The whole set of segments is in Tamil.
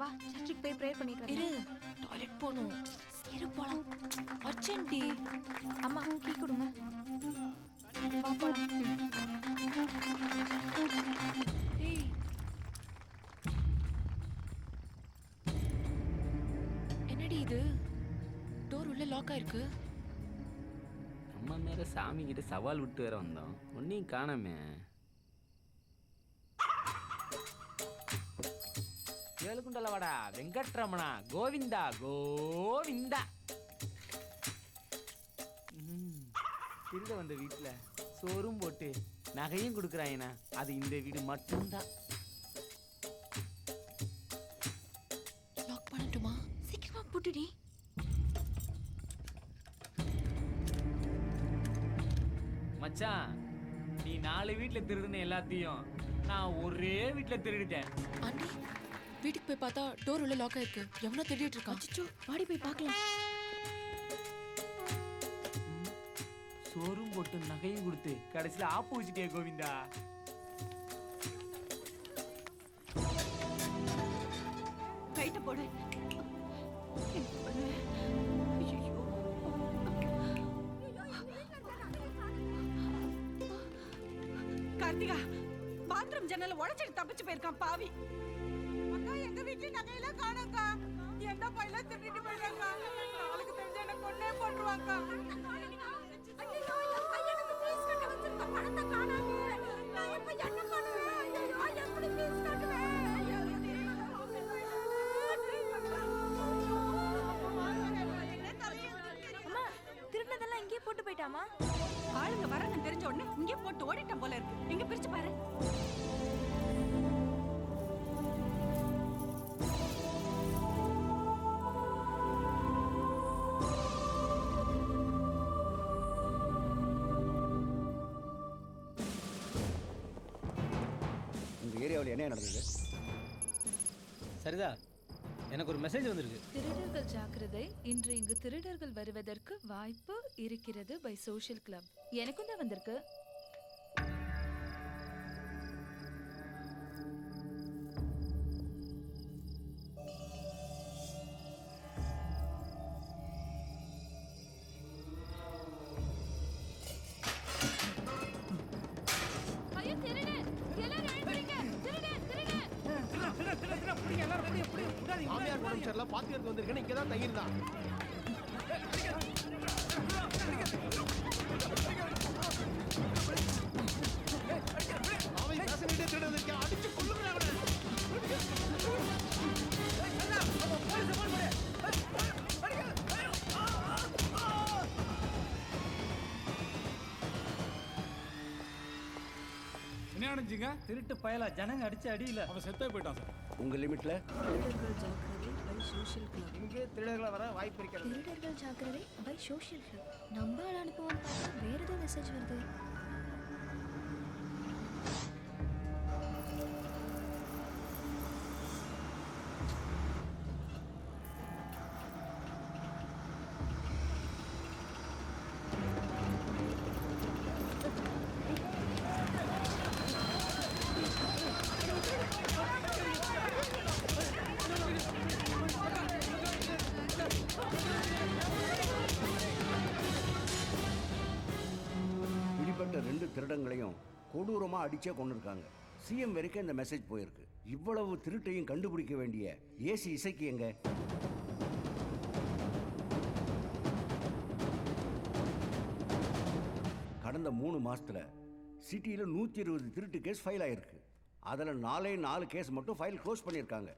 வா சர்ச்சுக்கு போய் ப்ரேயர் பண்ணிட்டு இரு, டாய்லெட் போணும். இரு போலாம். அர்ஜென்டி. அம்மா கீ கொடுங்க. வா போலாம். ஏய், என்னடி இது? டோர் உள்ள லாக் ஆயிருக்கு. நம்ம மேல சாமி கிட்ட சவால் விட்டு வேற வந்தோம், ஒன்னையும் காணாமே. ஏழுக்குண்டல வாடா வெங்கட்ரமணா, கோவிந்தா கோவிந்தா. திருட வந்த வீட்டுல சோறும் போட்டு நகையும் கொடுக்குறாயினா, அது இந்த வீடு மட்டும்தான். லாக் பண்ணட்டுமா? சீக்கிரமா புட்டுடி. மச்சான், நீ 4 வீட்டுல திருடுன எல்லாத்தையும் நான் ஒரே வீட்டுல திருடிட்டேன். ஆண்டி, வீட்டுக்கு போய் பார்த்தா டோர் உள்ள லாக் ஆயிருக்கு. எவனோ தேடிட்டு இருக்கான். அச்சோ, வாடி போய் பார்க்கலாம். சோறும் போட்டு நகையும் கொடுத்து கடைசியில ஆப்பு வச்சுட்டே கோவிந்தா. கைட்ட போடு. கார்த்திகா, பாத்ரூம் ஜன்னல உடைச்சிட்டு தப்பிச்சு போயிருக்கான் பாவி. அக்கா, எங்க வீட்டுல நகையெல்லாம் காணோம்க்கா. எந்த பையில திருடிட்டு போயிட்டாங்க. நாளைக்கு தெரிஞ்ச என்ன கொன்னே போட்டுருவாங்க. அம்மா, திருடினதெல்லாம் இங்கே போட்டு போயிட்டாமா? ஆளுங்க வரன்னு தெரிஞ்ச உடனே இங்கே போட்டு ஓடிட்டான் போல இருக்கு. எங்க பிரிச்சு பாரு. இந்த ஏரியாவில் என்ன நடந்தது? சரிதா, எனக்கு ஒரு மெசேஜ் வந்திருக்கு. திருடர்கள் ஜாக்கிரதை, இன்று இங்கு திருடர்கள் வருவதற்கு வாய்ப்பு இருக்கிறது பை சோஷியல் கிளப். எனக்கும் தான் வந்திருக்கு. மாமியார் உடம்பு சரியில்லை, பாத்துக்கிறது வந்திருக்கேன். இங்கே தான் தங்கியிருந்தான். அவன் பேசணிட்டே திருட வந்திருக்கேன். அடிச்சு கொள்ளுங்க அவனை. என்ன அடிச்சுங்க? திருட்டு பயலா, ஜனங்க அடிச்சு அடியில அவன் செத்தே போயிட்டான் சார். உங்க லிமிட்ல திருடர்கள் ஜாக்கிரதை பை சோஷியல் கிளப். இங்கே திருடர்களை வர வாய்ப்பு இருக்கிறது. திருடர்கள் ஜாக்கிரதை பை சோஷியல் கிளப். நம்ம ஆள் அனுப்புவோம் பார்த்தா வேற ஏதோ மெசேஜ் வருது. பிடிப்பட்ட 2 திருடங்களையும் கொடூரமா அடிச்சே கொண்டிருக்காங்க. சிஎம் வரைக்கும் இந்த மெசேஜ் போயிருக்கு. இவ்வளவு திருட்டையும் கண்டுபிடிக்க வேண்டிய ஏசி இசைக்கு எங்க? கடந்த 3 மாசத்துல சிட்டியில் 120 திருட்டு கேஸ் ஃபைல் ஆயிருக்கு. அதில் 4 கேஸ் மட்டும் ஃபைல் க்ளோஸ் பண்ணியிருக்காங்க.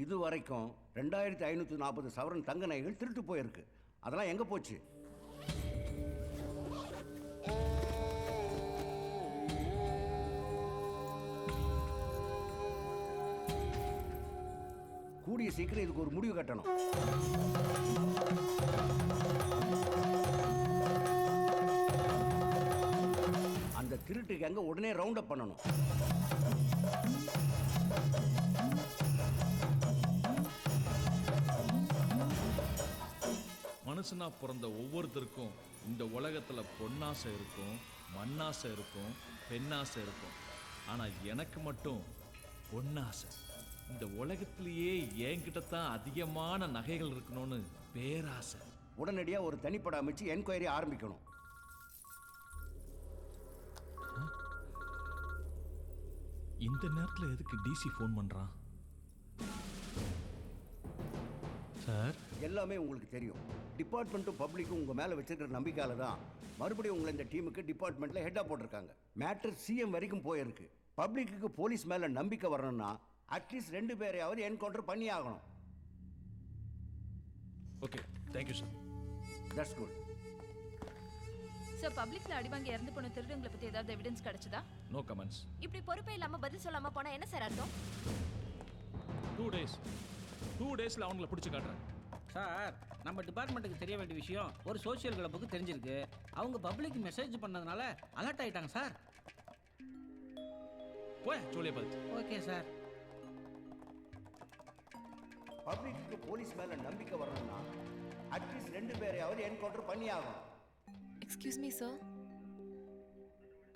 இது வரைக்கும் 2540 சவரன் தங்க நகைகள் திருட்டு போயிருக்கு. அதெல்லாம் எங்கே போச்சு? கூடிய சீக்கிரம் இதுக்கு ஒரு முடிவு கட்டணும். அந்த திருட்டுக்கு அங்க உடனே ரவுண்ட் அப் பண்ணணும். மனுஷனா பிறந்த ஒவ்வொருத்தருக்கும் இந்த உலகத்துல பொன்னாசை இருக்கும், மண்ணாசை இருக்கும், பெண்ணாசை இருக்கும். ஆனா எனக்கு மட்டும் பொன்னாசை. இந்த உலகத்திலேயே என்கிட்ட தான் அதிகமான நகைகள் இருக்கணும்னு பேராசை. உடனடியாக ஒரு தனிப்படை அமைச்சு என்கொயரி ஆரம்பிக்கணும். இந்த நேரத்துல எதுக்கு டிசி ஃபோன் பண்றான்? சார், எல்லாமே உங்களுக்கு தெரியும். டிபார்ட்மெண்ட்டும் பப்ளிக்கும் உங்கள் மேலே வச்சிருக்கிற நம்பிக்கையால தான் மறுபடியும் உங்களை இந்த டீமுக்கு டிபார்ட்மெண்ட்டில் ஹெட்டாக போட்டிருக்காங்க. மேட்டர் சிஎம் வரைக்கும் போயிருக்கு. பப்ளிக்கு போலீஸ் மேலே நம்பிக்கை வரணும்னா அட்லீஸ்ட் 2 பேரையாவது என்கவுண்டர் பண்ணி ஆகணும். Okay, thank you sir. That's good. Sir, பப்ளிக்ல அடி வாங்கி இறந்து போன திருடங்களை பத்தி ஏதாவது எவிடன்ஸ் கிடைச்சதா? No comments. இப்படி பொறுப்பே இல்லாம பதில் சொல்லாம போனா என்ன சார் அர்த்தம்? 2 டேஸ்ல அவங்கள பிடிச்சு காட்டுறேன். சார், நம்ம டிபார்ட்மெண்ட்டுக்கு தெரிய வேண்டிய விஷயம் ஒரு சோஷியல் கிளப்புக்கு தெரிஞ்சிருக்கு. அவங்க பப்ளிக் மெசேஜ் பண்ணதுனால அலர்ட் ஆயிட்டாங்க சார். போய் சொல்லிய பார்த்து. Okay sir. பப்ளிக்கு போலீஸ் மேலே நம்பிக்கை வரணும்னா அட்லீஸ்ட் 2 பேரையாவது என்கவுண்டர் பண்ணி ஆகணும். Excuse me sir.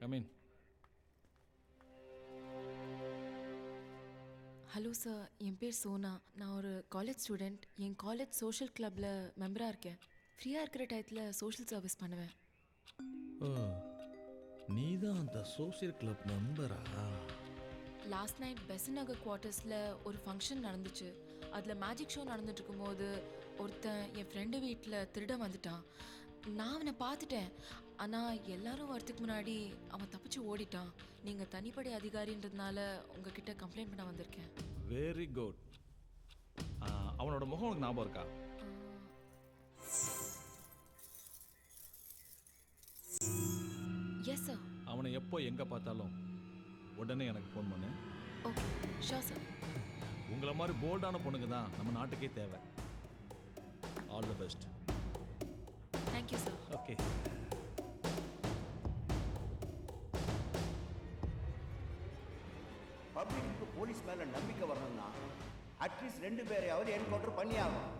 Come in. Hello sir, என் பேர் சோனா. நான் ஒரு காலேஜ் ஸ்டூடெண்ட். என் காலேஜ் சோஷியல் கிளப்பில் மெம்பராக இருக்கேன். ஃப்ரீயாக இருக்கிற டயத்தில் சோஷியல் சர்வீஸ் பண்ணுவேன். ஓ, நீ தான் அந்த சோஷியல் கிளப் மெம்பரா? லாஸ்ட் நைட் பெசன் நகர் குவார்ட்டர்ஸில் ஒரு ஃபங்க்ஷன் நடந்துச்சு. அதில் மேஜிக் ஷோ நடந்துட்டு இருக்கும்போது ஒருத்தன் என் ஃப்ரெண்டு வீட்டில் திருட வந்துட்டான். நான் அவனை பார்த்துட்டேன். ஆனால் எல்லாரும் வரத்துக்கு முன்னாடி அவன் தப்பிச்சு ஓடிட்டான். நீங்கள் தனிப்படை அதிகாரின்றதுனால உங்ககிட்ட கம்ப்ளைண்ட் பண்ண வந்திருக்கேன். Very good. அவனோட முகம் உனக்கு ஞாபகம் இருக்கா? Yes sir. அவனை எப்போ எங்கே பார்த்தாலும் உடனே எனக்கு ஃபோன் பண்ணு. Okay, sure sir. உங்களை மாதிரி போல்டான பொண்ணுங்க தான் நம்ம நாட்டுக்கே தேவை. All the best. Thank you sir. Okay. பப்ளிக்கு போலீஸ் மேலே நம்பிக்கை வரணும்னா அட்லீஸ்ட் 2 பேரையாவது என்கவுண்டர் பண்ணி ஆகணும்.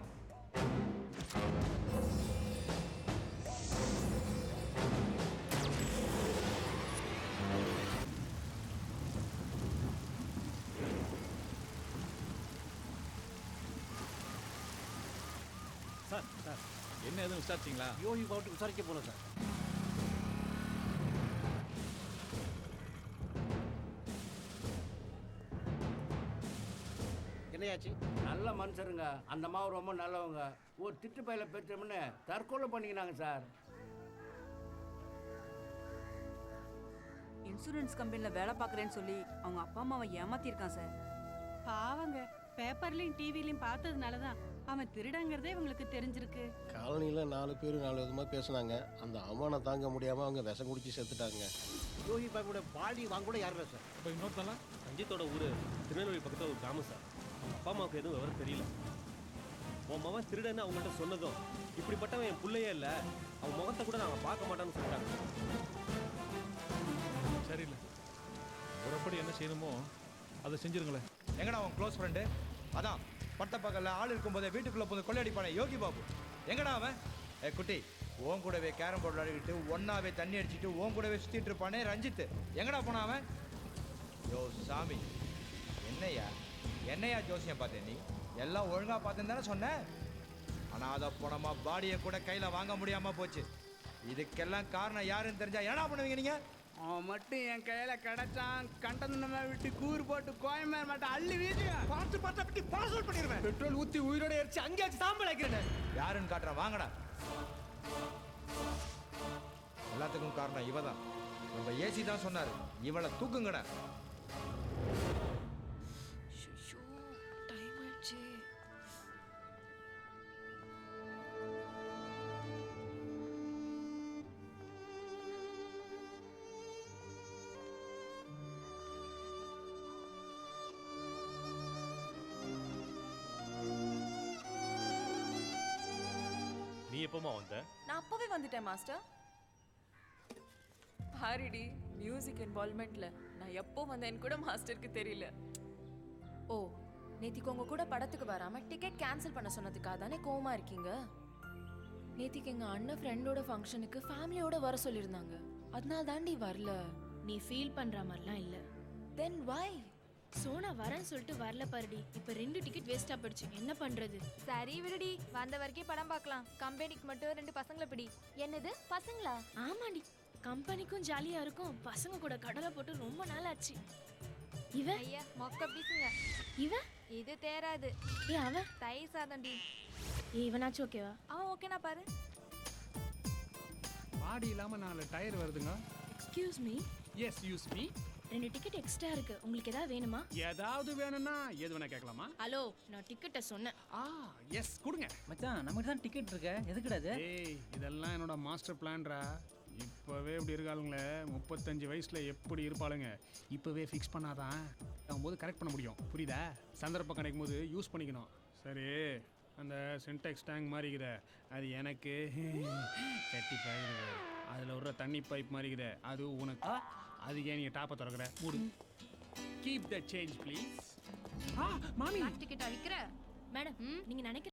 சார் சார், என்ன எதுவும் விசாரிச்சிங்களா? யோகி பாவட்டு விசாரிக்க போனோம் சார். என்னையாச்சு? நல்ல மனுஷருங்க. அந்த மாதிரி ரொம்ப நல்லவங்க. ஒரு திட்டு பயில பெற்றோம்னு தற்கொலை பண்ணிக்கினாங்க சார். இன்சூரன்ஸ் கம்பெனில வேலை பார்க்குறேன்னு சொல்லி அவங்க அப்பா அம்மாவை ஏமாத்திருக்கான் சார். பாவங்க, பேப்பர்லயும் டிவிலையும் பார்த்ததுனால தான் அவன் திருடங்கிறதே இவங்களுக்கு தெரிஞ்சிருக்கு. காலனியில் 4 பேர் 4 விதமாக பேசுனாங்க. அந்த அவமானம் தாங்க முடியாமல் அவங்க விஷம் குடிச்சு செத்துட்டாங்க. யோகி பாபுட பாடி வாங்க கூட யாரும் சார். இப்போ இன்னொருத்தலாம் ரஞ்சித்தோட ஊர் திருநெல்வேலி பக்கத்தில் ஒரு கிராமம் சார். அவங்க அப்பா அம்மாவுக்கு எதுவும் விவரம் தெரியல. உன் மகன் திருடன்னு அவங்கள்ட்ட சொன்னதும் இப்படிப்பட்டவன் என் பிள்ளையே இல்லை, அவன் முகத்தை கூட நாங்கள் பார்க்க மாட்டோம்னு சொல்லிட்டாங்க. சரியில்லை. முறைப்படி என்ன செய்யணுமோ அதை செஞ்சிருங்களேன். எங்கடா அவன் க்ளோஸ் ஃப்ரெண்டு? அதான் பட்ட பக்கத்தில் ஆள் இருக்கும்போதே வீட்டுக்குள்ளே போய் கொள்ளையடிப்பானே யோகி பாபு. எங்கடா அவன்? குட்டி, ஓன் கூடவே கேரம் போர்டு விளையாடிக்கிட்டு ஒன்னாவே தண்ணி அடிச்சுட்டு ஓன் கூடவே சுற்றிட்டு இருப்பானே ரஞ்சித். எங்கடா போனா அவன்? யோ சாமி, என்னையா ஜோசியம் பார்த்தேன்? நீ எல்லாம் ஒழுங்காக பார்த்தேன்னு தானே சொன்னேன். ஆனால் அதை போனமா பாடியை கூட கையில் வாங்க முடியாமல் போச்சு. இதுக்கெல்லாம் காரணம் யாருன்னு தெரிஞ்சா என்ன பண்ணுவீங்க நீங்கள்? அவன் மட்டும் என் கையில கிடைச்சான், கண்டனமா விட்டு கூறு போட்டு கோயம்பேடு மட்டும் அள்ளி வீச்சு பார்த்து அப்படி பாஸ்வேர்ட் பண்ணிடுவேன். பெட்ரோல் ஊத்தி உயிரோட எரிச்சு அங்கேயாச்சும் சாம்பல் ஆக்கிறேன். யாருன்னு காட்டுறேன், வாங்கடா. எல்லாத்துக்கும் காரணம் இவ தான். நம்ம ஏசி தான் சொன்னாரு, இவளை தூக்குங்கடா. டைம் ஆயிடுச்சு. நீ எப்போமா வந்த? நான் அப்பவே வந்துட்டேன் மாஸ்டர். ஹாரிடி, மியூசிக் இன்வால்வ்மெண்ட்ல நான் எப்போ வந்தேன்னு கூட மாஸ்டருக்கு தெரியல. ஓ, நேத்திக்கு உங்க கூட படத்துக்கு வராம டிக்கெட் கேன்சல் பண்ண சொன்னதுக்காக தானே கோவமா இருக்கீங்க? நேத்திக்கு எங்க அண்ணன் ஃப்ரெண்டோட ஃபங்க்ஷனுக்கு ஃபேமிலியோட வர சொல்லியிருந்தாங்க. அதனால தாண்டி வரல. நீ ஃபீல் பண்ற மாதிரிலாம் இல்ல. தென் வை? சோனா வரேன்னு சொல்லிட்டு வரல பாருடி. இப்ப 2 டிக்கெட் வேஸ்டா போயிடுச்சு. என்ன பண்றது? சரி விடுடி, வந்த வரைக்கும் படம் பார்க்கலாம். கம்பெனிக்கு மட்டும் 2 பசங்களை பிடி. என்னது பசங்களா? ஆமாடி, கம்பெனிக்கும் ஜாலியா இருக்கும், பசங்க கூட கடலை போட்டு ரொம்ப நாள் ஆச்சு. இவன் ஐயா மொக்க பீசுங்க. இவன் இது தேராது. அவன் தயிர் சாதம்டி. இவனாச்சும் ஓகேவா? அவன் ஓகேனா பாரு. பாடி இல்லாம 4 டயர் வருதுங்க. Excuse me. எஸ் யூஸ் மீ. 2 டிக்கெட் எக்ஸ்ட்ரா இருக்கு, உங்களுக்கு ஏதாவது வேணுமா? ஏதாவது வேணும்னா எது வேணா கேட்கலாமா? ஹலோ, நான் டிக்கெட்டை சொன்னேன். எஸ் கொடுங்க மச்சான் நமக்கு தான் டிக்கெட் இருக்க, எதுக்குடா இது? ஏய் இதெல்லாம் என்னோட மாஸ்டர் பிளான்ரா. இப்போவே இப்படி இருக்காளுங்களே, 35 வயசுல எப்படி இருப்பாளுங்க, இப்போவே ஃபிக்ஸ் பண்ணாதான் ஆகும்போது கரெக்ட் பண்ண முடியும். புரியுதா? சந்தர்ப்பம் கிடைக்கும் போது யூஸ் பண்ணிக்கணும். சரி, அந்த சின்டெக்ஸ் டேங்க் மாறிக்குதே அது எனக்கு கட்டி பழகுது. அதில் விடுற தண்ணி பைப் மாறிக்குதே அது உனக்கு. அதுக்கே நீங்கள் டாப்பை திறக்கிற மூடு. Keep the change please. மாமி டிக்கெட் அழிக்கிற மேடம், நீங்க நினைக்கிற